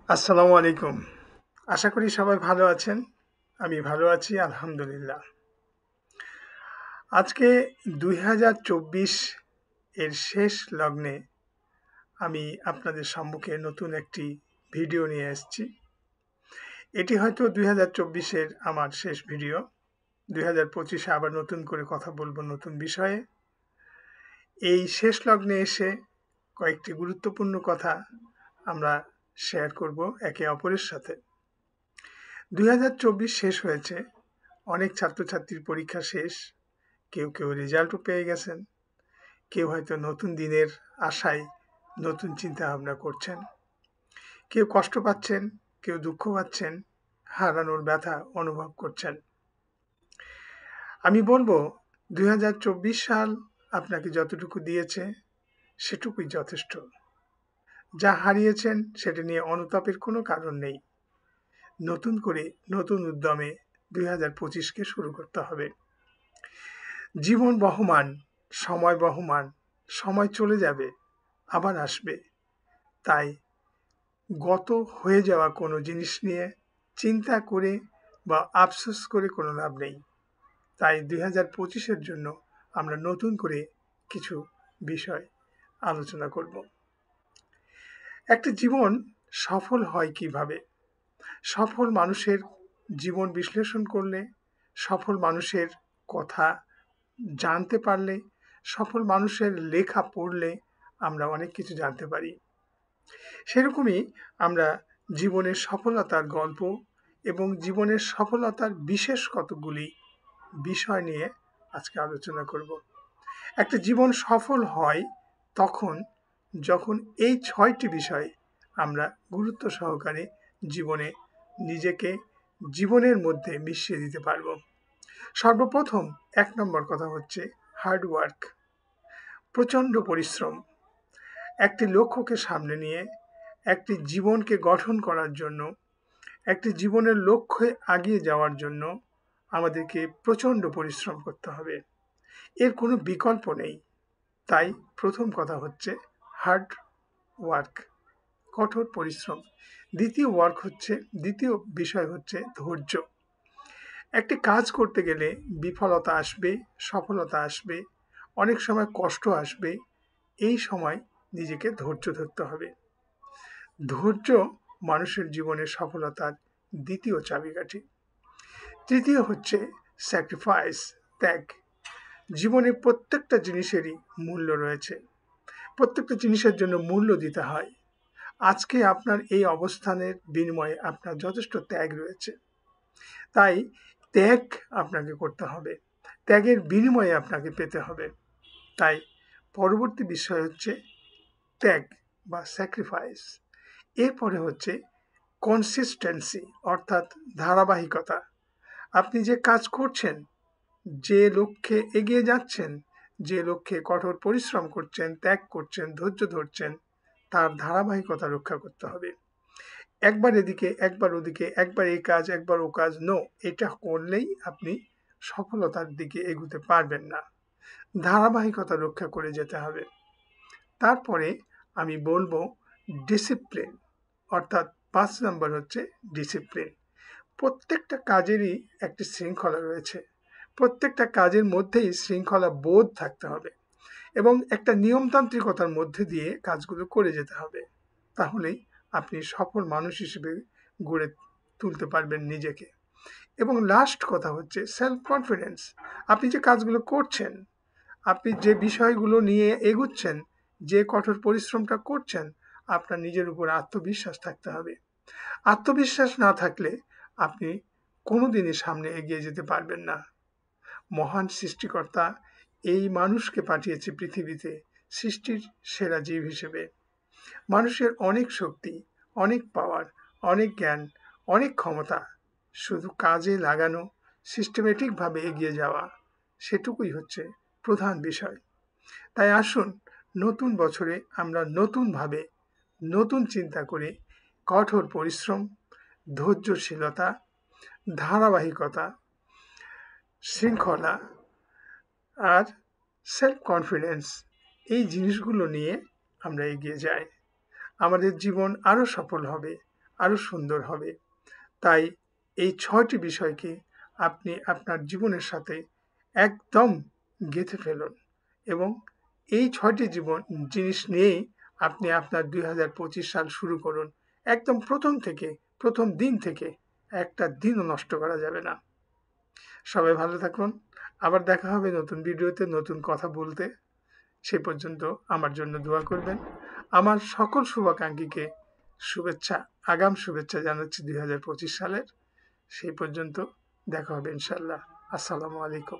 আসসালামু আলাইকুম। আশা করি সবাই ভালো আছেন। আমি ভালো আছি আলহামদুলিল্লাহ। আজকে ২০২৪ এর শেষ লগ্নে আমি আপনাদের সম্মুখে নতুন একটি ভিডিও নিয়ে এসেছি। এটি হয়তো ২০২৪ এর আমার শেষ ভিডিও। ২০২৫ এ আবার নতুন করে কথা বলবো নতুন বিষয়ে। এই শেষ লগ্নে এসে কয়েকটি গুরুত্বপূর্ণ কথা আমরা শেয়ার করব একে অপরের সাথে। ২০২৪ শেষ হয়েছে, অনেক ছাত্রছাত্রীর পরীক্ষা শেষ, কেউ রেজাল্টও পেয়ে গেছেন, কেউ হয়তো নতুন দিনের আশায় নতুন চিন্তাভাবনা করছেন, কেউ কষ্ট পাচ্ছেন, কেউ দুঃখ পাচ্ছেন, হারানোর ব্যথা অনুভব করছেন। আমি বলবো ২০২৪ সাল আপনাকে যতটুকু দিয়েছে সেটুকুই যথেষ্ট। যা হারিয়েছেন সেটা নিয়ে অনুতাপের কোনো কারণ নেই। নতুন করে নতুন উদ্যমে ২০২৫কে শুরু করতে হবে। জীবন বহমান, সময় বহমান, সময় চলে যাবে, আবার আসবে। তাই গত হয়ে যাওয়া কোনো জিনিস নিয়ে চিন্তা করে বা আফসোস করে কোনো লাভ নেই। তাই ২০২৫-এর জন্য আমরা নতুন করে কিছু বিষয় আলোচনা করব। একটা জীবন সফল হয় কিভাবে? সফল মানুষের জীবন বিশ্লেষণ করলে, সফল মানুষের কথা জানতে পারলে, সফল মানুষের লেখা পড়লে আমরা অনেক কিছু জানতে পারি। সেরকমই আমরা জীবনের সফলতার গল্প এবং জীবনের সফলতার বিশেষ কতগুলি বিষয় নিয়ে আজকে আলোচনা করব। একটা জীবন সফল হয় তখন যখন এই ৬টি বিষয় আমরা গুরুত্ব সহকারে জীবনে নিজেকে জীবনের মধ্যে মিশিয়ে দিতে পারব। সর্বপ্রথম ১ নম্বর কথা হচ্ছে হার্ড ওয়ার্ক, প্রচণ্ড পরিশ্রম। একটি লক্ষ্যকে সামনে নিয়ে একটি জীবনকে গঠন করার জন্য, একটি জীবনের লক্ষ্যে এগিয়ে যাওয়ার জন্য আমাদেরকে প্রচণ্ড পরিশ্রম করতে হবে। এর কোনো বিকল্প নেই। তাই প্রথম কথা হচ্ছে হার্ড ওয়ার্ক, কঠোর পরিশ্রম। দ্বিতীয় বিষয় হচ্ছে ধৈর্য। একটি কাজ করতে গেলে বিফলতা আসবে, সফলতা আসবে, অনেক সময় কষ্ট আসবে। এই সময় নিজেকে ধৈর্য ধরতে হবে। ধৈর্য মানুষের জীবনের সফলতার দ্বিতীয় চাবিকাঠি। তৃতীয় হচ্ছে স্যাক্রিফাইস, ত্যাগ। জীবনে প্রত্যেকটা জিনিসেরই মূল্য রয়েছে, প্রত্যেকটা জিনিসের জন্য মূল্য দিতে হয়। আজকে আপনার এই অবস্থানের বিনিময়ে আপনার যথেষ্ট ত্যাগ রয়েছে। তাই ত্যাগ আপনাকে করতে হবে, ত্যাগের বিনিময়ে আপনাকে পেতে হবে। তাই পরবর্তী বিষয় হচ্ছে ত্যাগ বা স্যাক্রিফাইস। এরপরে হচ্ছে কনসিস্টেন্সি, অর্থাৎ ধারাবাহিকতা। আপনি যে কাজ করছেন, যে লক্ষ্যে এগিয়ে যাচ্ছেন, যে লক্ষ্যে কঠোর পরিশ্রম করছেন, ত্যাগ করছেন, ধৈর্য ধরছেন, তার ধারাবাহিকতা রক্ষা করতে হবে। একবার এদিকে, একবার ওদিকে, একবার এই কাজ, একবার ও কাজ, নো, এটা করলেই আপনি সফলতার দিকে এগুতে পারবেন না। ধারাবাহিকতা রক্ষা করে যেতে হবে। তারপরে আমি বলবো ডিসিপ্লিন, অর্থাৎ ৫ নম্বর হচ্ছে ডিসিপ্লিন। প্রত্যেকটা কাজেরই একটি শৃঙ্খলা রয়েছে, প্রত্যেকটা কাজের মধ্যেই শৃঙ্খলা বোধ থাকতে হবে এবং একটা নিয়মতান্ত্রিকতার মধ্যে দিয়ে কাজগুলো করে যেতে হবে। তাহলেই আপনি সফল মানুষ হিসেবে গড়ে তুলতে পারবেন নিজেকে। এবং লাস্ট কথা হচ্ছে সেলফ কনফিডেন্স। আপনি যে কাজগুলো করছেন, আপনি যে বিষয়গুলো নিয়ে এগুচ্ছেন, যে কঠোর পরিশ্রমটা করছেন, আপনার নিজের উপর আত্মবিশ্বাস থাকতে হবে। আত্মবিশ্বাস না থাকলে আপনি কোনোদিনই সামনে এগিয়ে যেতে পারবেন না। মহান সৃষ্টিকর্তা এই মানুষকে পাঠিয়েছে পৃথিবীতে সৃষ্টির সেরা জীব হিসেবে। মানুষের অনেক শক্তি, অনেক পাওয়ার, অনেক জ্ঞান, অনেক ক্ষমতা, শুধু কাজে লাগানো, সিস্টেমেটিকভাবে এগিয়ে যাওয়া, সেটুকুই হচ্ছে প্রধান বিষয়। তাই আসুন নতুন বছরে আমরা নতুনভাবে, নতুন চিন্তা করে কঠোর পরিশ্রম, ধৈর্যশীলতা, ধারাবাহিকতা, শৃঙ্খলা আর সেলফ কনফিডেন্স, এই জিনিসগুলো নিয়ে আমরা এগিয়ে যাই। আমাদের জীবন আরও সফল হবে, আরও সুন্দর হবে। তাই এই 6টি বিষয়কে আপনি আপনার জীবনের সাথে একদম গেঁথে ফেলুন এবং এই 6টি জিনিস নিয়েই আপনি আপনার 2025 সাল শুরু করুন। একদম প্রথম দিন থেকে একটা দিনও নষ্ট করা যাবে না। সবাই ভালো থাকুন। আবার দেখা হবে নতুন ভিডিওতে নতুন কথা বলতে। সে পর্যন্ত আমার জন্য দোয়া করবেন। আমার সকল শুভাকাঙ্ক্ষীকে আগাম শুভেচ্ছা জানাচ্ছি 2025 সালের। সেই পর্যন্ত দেখা হবে ইনশাআল্লাহ। আসসালামু আলাইকুম।